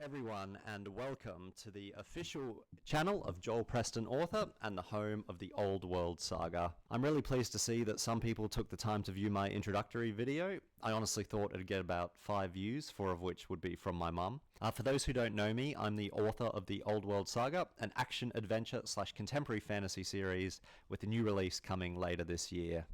everyone, and welcome to the official channel of Joel Preston Author and the home of the Old World Saga. I'm really pleased to see that some people took the time to view my introductory video. I honestly thought it'd get about 5 views, 4 of which would be from my mum. For those who don't know me, I'm the author of the Old World Saga, an action-adventure/contemporary fantasy series with a new release coming later this year.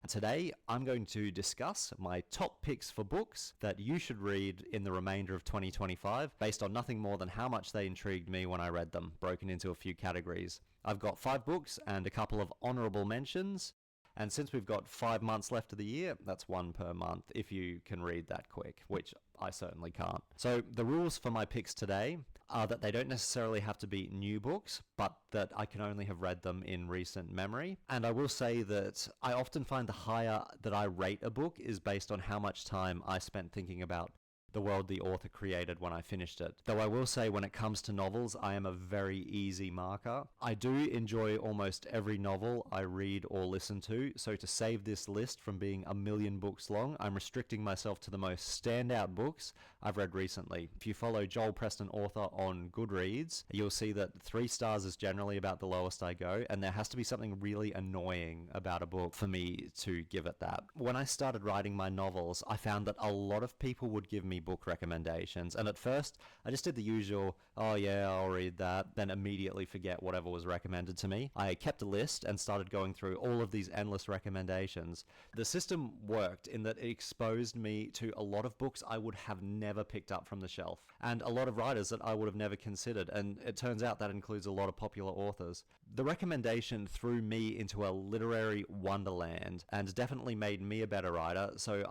Today, I'm going to discuss my top picks for books that you should read in the remainder of 2025, based on nothing more than how much they intrigued me when I read them, broken into a few categories. I've got 5 books and a couple of honourable mentions, and since we've got 5 months left of the year, that's 1 per month if you can read that quick, which I certainly can't. So the rules for my picks today are that they don't necessarily have to be new books, but that I can only have read them in recent memory. And I will say that I often find the higher that I rate a book is based on how much time I spent thinking about the world the author created when I finished it. Though I will say when it comes to novels, I am a very easy marker. I do enjoy almost every novel I read or listen to, so to save this list from being a million books long, I'm restricting myself to the most standout books I've read recently. If you follow Joel Preston Author on Goodreads, you'll see that 3 stars is generally about the lowest I go, and there has to be something really annoying about a book for me to give it that. When I started writing my novels, I found that a lot of people would give me book recommendations, and at first I just did the usual, oh yeah, I'll read that, then immediately forget whatever was recommended to me. I kept a list and started going through all of these endless recommendations. The system worked in that it exposed me to a lot of books I would have never picked up from the shelf, and a lot of writers that I would have never considered, and it turns out that includes a lot of popular authors. The recommendation threw me into a literary wonderland and definitely made me a better writer, so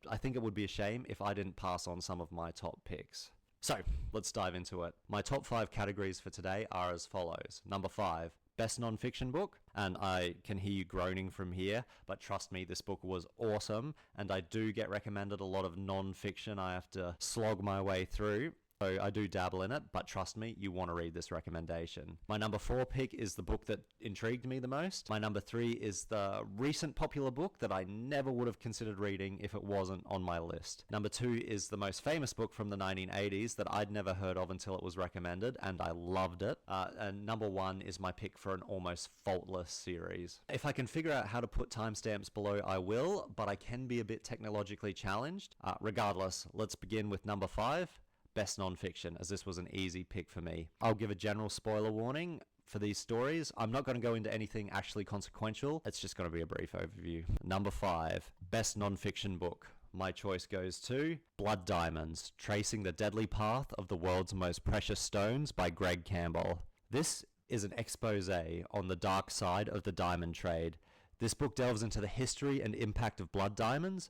I think it would be a shame if I didn't pass on some of my top picks. So, let's dive into it. My top 5 categories for today are as follows. Number 5, best non-fiction book, and I can hear you groaning from here, but trust me, this book was awesome, and I do get recommended a lot of non-fiction I have to slog my way through. So I do dabble in it, but trust me, you want to read this recommendation. My number 4 pick is the book that intrigued me the most. My number 3 is the recent popular book that I never would have considered reading if it wasn't on my list. Number 2 is the most famous book from the 1980s that I'd never heard of until it was recommended, and I loved it. And number 1 is my pick for an almost faultless series. If I can figure out how to put timestamps below, I will, but I can be a bit technologically challenged. Regardless, let's begin with number 5. Best non-fiction, as this was an easy pick for me. I'll give a general spoiler warning for these stories. I'm not going to go into anything actually consequential. It's just going to be a brief overview. Number 5, best non-fiction book. My choice goes to Blood Diamonds, Tracing the Deadly Path of the World's Most Precious Stones by Greg Campbell. This is an expose on the dark side of the diamond trade. This book delves into the history and impact of blood diamonds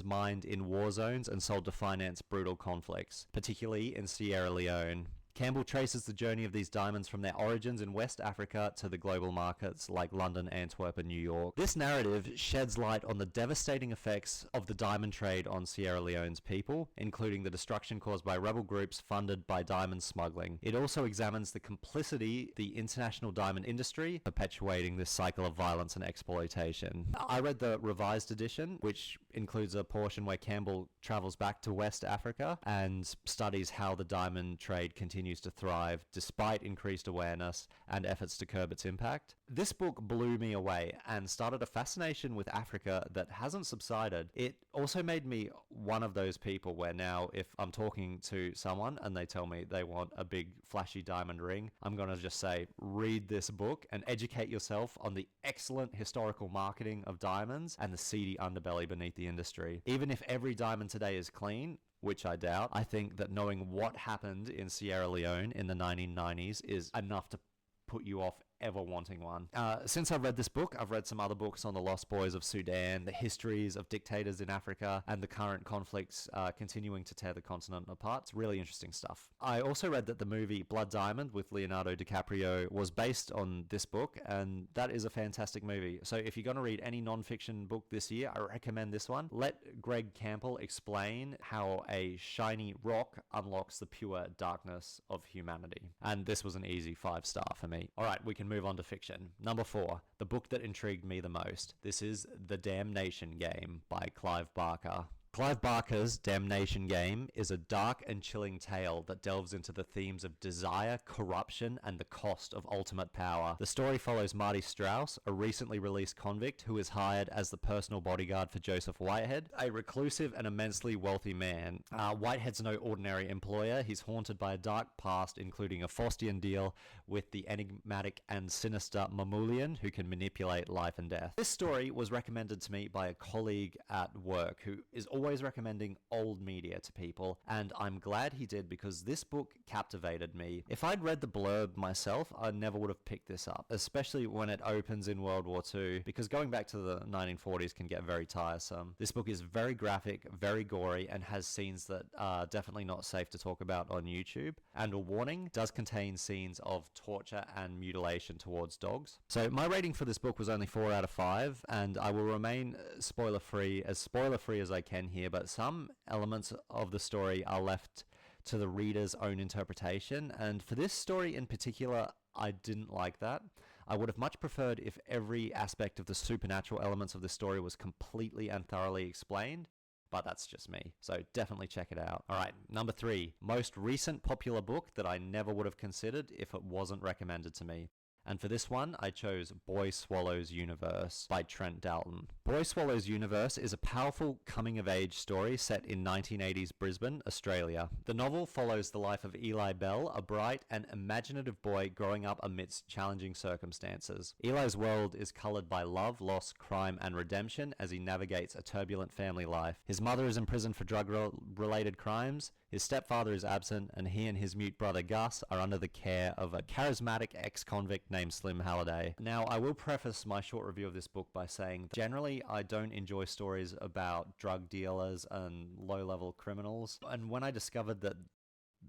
mined in war zones and sold to finance brutal conflicts, particularly in Sierra Leone. Campbell traces the journey of these diamonds from their origins in West Africa to the global markets like London, Antwerp, and New York. This narrative sheds light on the devastating effects of the diamond trade on Sierra Leone's people, including the destruction caused by rebel groups funded by diamond smuggling. It also examines the complicity the international diamond industry, perpetuating this cycle of violence and exploitation. I read the revised edition, which includes a portion where Campbell travels back to West Africa and studies how the diamond trade continues to thrive despite increased awareness and efforts to curb its impact. This book blew me away and started a fascination with Africa that hasn't subsided. It also made me one of those people where now if I'm talking to someone and they tell me they want a big flashy diamond ring, I'm going to just say, read this book and educate yourself on the excellent historical marketing of diamonds and the seedy underbelly beneath the industry. Even if every diamond today is clean, which I doubt, I think that knowing what happened in Sierra Leone in the 1990s is enough to put you off ever wanting one. Since I've read this book, I've read some other books on the Lost Boys of Sudan, the histories of dictators in Africa, and the current conflicts continuing to tear the continent apart. It's really interesting stuff. I also read that the movie Blood Diamond with Leonardo DiCaprio was based on this book, and that is a fantastic movie. So if you're going to read any non-fiction book this year, I recommend this one. Let Greg Campbell explain how a shiny rock unlocks the pure darkness of humanity. And this was an easy 5-star for me. All right, we can move on to fiction. Number 4, the book that intrigued me the most. This is The Damnation Game by Clive Barker. Clive Barker's Damnation Game is a dark and chilling tale that delves into the themes of desire, corruption, and the cost of ultimate power. The story follows Marty Strauss, a recently released convict who is hired as the personal bodyguard for Joseph Whitehead, a reclusive and immensely wealthy man. Whitehead's no ordinary employer. He's haunted by a dark past, including a Faustian deal with the enigmatic and sinister Mamulian, who can manipulate life and death. This story was recommended to me by a colleague at work who is always recommending old media to people, and I'm glad he did because this book captivated me. If I'd read the blurb myself, I never would have picked this up, especially when it opens in World War II, because going back to the 1940s can get very tiresome. This book is very graphic, very gory, and has scenes that are definitely not safe to talk about on YouTube. And a warning, does contain scenes of torture and mutilation towards dogs. So my rating for this book was only 4 out of 5, and I will remain spoiler-free as I can here, but some elements of the story are left to the reader's own interpretation, and for this story in particular, I didn't like that. I would have much preferred if every aspect of the supernatural elements of the story was completely and thoroughly explained, but that's just me, so definitely check it out. Alright, number 3, most recent popular book that I never would have considered if it wasn't recommended to me. And for this one, I chose Boy Swallows Universe by Trent Dalton. Boy Swallows Universe is a powerful coming-of-age story set in 1980s Brisbane, Australia. The novel follows the life of Eli Bell, a bright and imaginative boy growing up amidst challenging circumstances. Eli's world is coloured by love, loss, crime, and redemption as he navigates a turbulent family life. His mother is imprisoned for drug-related crimes, his stepfather is absent, and he and his mute brother Gus are under the care of a charismatic ex-convict named Slim Halliday. Now, I will preface my short review of this book by saying that generally I don't enjoy stories about drug dealers and low-level criminals, and when I discovered that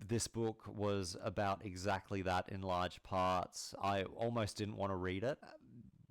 this book was about exactly that in large parts, I almost didn't want to read it.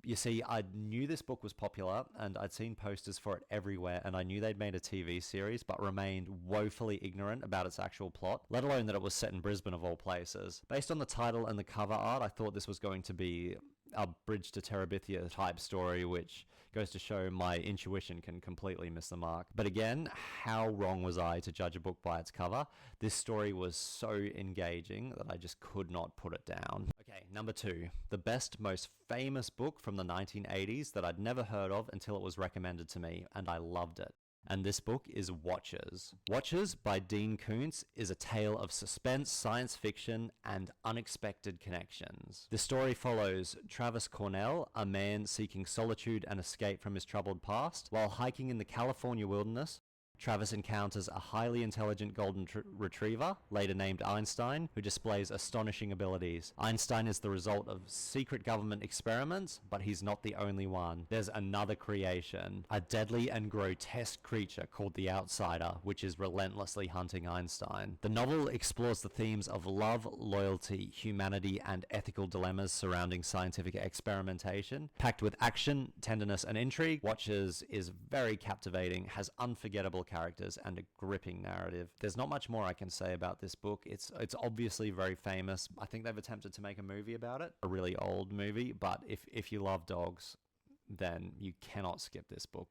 You see, I knew this book was popular, and I'd seen posters for it everywhere, and I knew they'd made a TV series, but remained woefully ignorant about its actual plot, let alone that it was set in Brisbane of all places. Based on the title and the cover art, I thought this was going to be a Bridge to Terabithia type story, which goes to show my intuition can completely miss the mark. But again, how wrong was I to judge a book by its cover? This story was so engaging that I just could not put it down. Okay, number 2, the best, most famous book from the 1980s that I'd never heard of until it was recommended to me, and I loved it. And this book is Watchers. Watchers by Dean Koontz is a tale of suspense, science fiction, and unexpected connections. The story follows Travis Cornell, a man seeking solitude and escape from his troubled past. While hiking in the California wilderness, Travis encounters a highly intelligent golden retriever, later named Einstein, who displays astonishing abilities. Einstein is the result of secret government experiments, but he's not the only one. There's another creation, a deadly and grotesque creature called the Outsider, which is relentlessly hunting Einstein. The novel explores the themes of love, loyalty, humanity, and ethical dilemmas surrounding scientific experimentation. Packed with action, tenderness, and intrigue, Watchers is very captivating, has unforgettable characters, and a gripping narrative. There's not much more I can say about this book. It's obviously very famous. I think they've attempted to make a movie about it, a really old movie, but if you love dogs, then you cannot skip this book.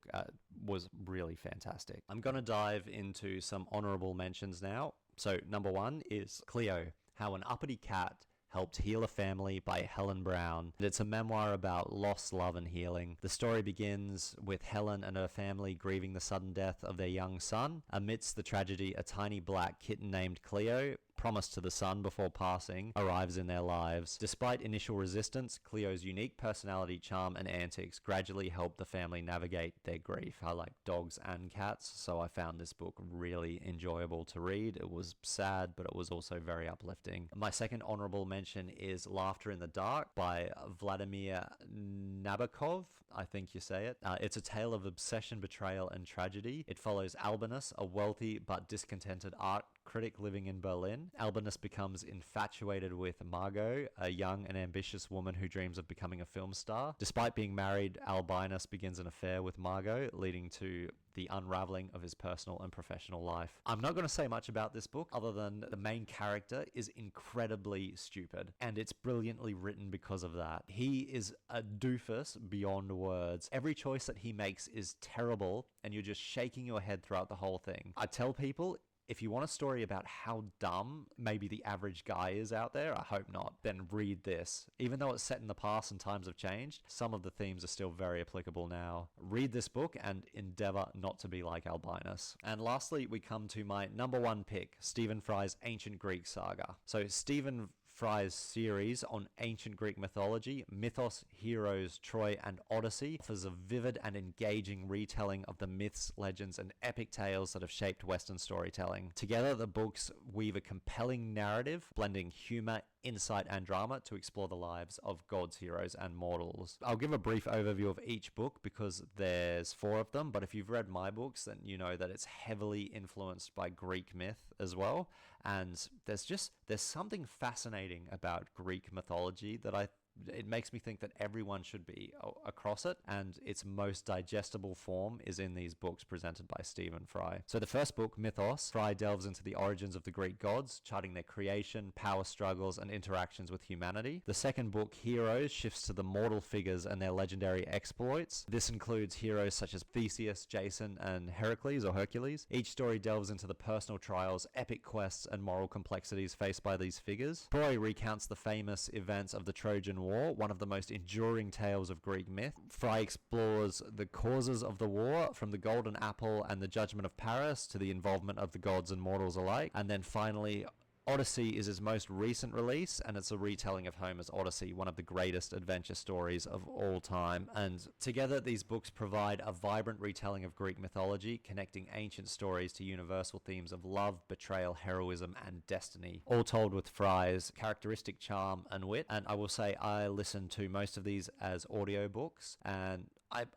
Was really fantastic. I'm going to dive into some honorable mentions now. So number 1 is Cleo, How an Uppity Cat Helped Heal a Family by Helen Brown. It's a memoir about loss, love, and healing. The story begins with Helen and her family grieving the sudden death of their young son. Amidst the tragedy, a tiny black kitten named Cleo, promised to the son before passing, arrives in their lives. Despite initial resistance, Cleo's unique personality, charm, and antics gradually help the family navigate their grief. I like dogs and cats, so I found this book really enjoyable to read. It was sad, but it was also very uplifting. My second honorable mention is Laughter in the Dark by Vladimir Nabokov, I think you say it. It's a tale of obsession, betrayal, and tragedy. It follows Albinus, a wealthy but discontented art critic living in Berlin. Albinus becomes infatuated with Margot, a young and ambitious woman who dreams of becoming a film star. Despite being married, Albinus begins an affair with Margot, leading to the unraveling of his personal and professional life. I'm not going to say much about this book other than the main character is incredibly stupid, and it's brilliantly written because of that. He is a doofus beyond words. Every choice that he makes is terrible, and you're just shaking your head throughout the whole thing. I tell people, if you want a story about how dumb maybe the average guy is out there, I hope not, then read this. Even though it's set in the past and times have changed, some of the themes are still very applicable now. Read this book and endeavor not to be like Albinus. And lastly, we come to my number one pick, Stephen Fry's Ancient Greek Saga. So Stephen Fry's series on ancient Greek mythology, Mythos, Heroes, Troy, and Odyssey offers a vivid and engaging retelling of the myths, legends, and epic tales that have shaped Western storytelling. Together, the books weave a compelling narrative, blending humor, insight, and drama to explore the lives of gods, heroes, and mortals. I'll give a brief overview of each book because there's 4 of them, but if you've read my books, then you know that it's heavily influenced by Greek myth as well. And there's something fascinating about Greek mythology that it makes me think that everyone should be across it, and its most digestible form is in these books presented by Stephen Fry. So the first book, Mythos, Fry delves into the origins of the Greek gods, charting their creation, power struggles, and interactions with humanity. The second book, Heroes, shifts to the mortal figures and their legendary exploits. This includes heroes such as Theseus, Jason, and Heracles or Hercules. Each story delves into the personal trials, epic quests, and moral complexities faced by these figures. Troy recounts the famous events of the Trojan War, one of the most enduring tales of Greek myth. Fry explores the causes of the war, from the Golden Apple and the Judgment of Paris to the involvement of the gods and mortals alike. And then finally, Odyssey is his most recent release, and it's a retelling of Homer's Odyssey, one of the greatest adventure stories of all time. And together, these books provide a vibrant retelling of Greek mythology, connecting ancient stories to universal themes of love, betrayal, heroism, and destiny, all told with Fry's characteristic charm and wit. And I will say I listened to most of these as audiobooks, and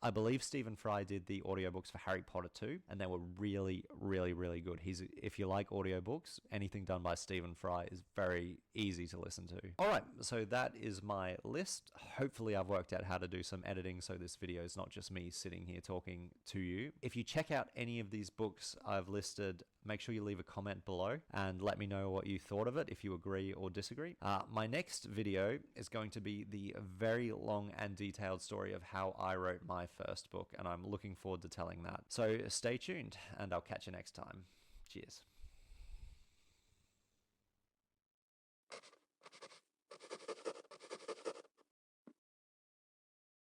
I believe Stephen Fry did the audiobooks for Harry Potter too, and they were really, really, really good. If you like audiobooks, anything done by Stephen Fry is very easy to listen to. All right, so that is my list. Hopefully I've worked out how to do some editing so this video is not just me sitting here talking to you. If you check out any of these books I've listed, make sure you leave a comment below and let me know what you thought of it, if you agree or disagree. My next video is going to be the very long and detailed story of how I wrote my first book, and I'm looking forward to telling that. So stay tuned, and I'll catch you next time. Cheers.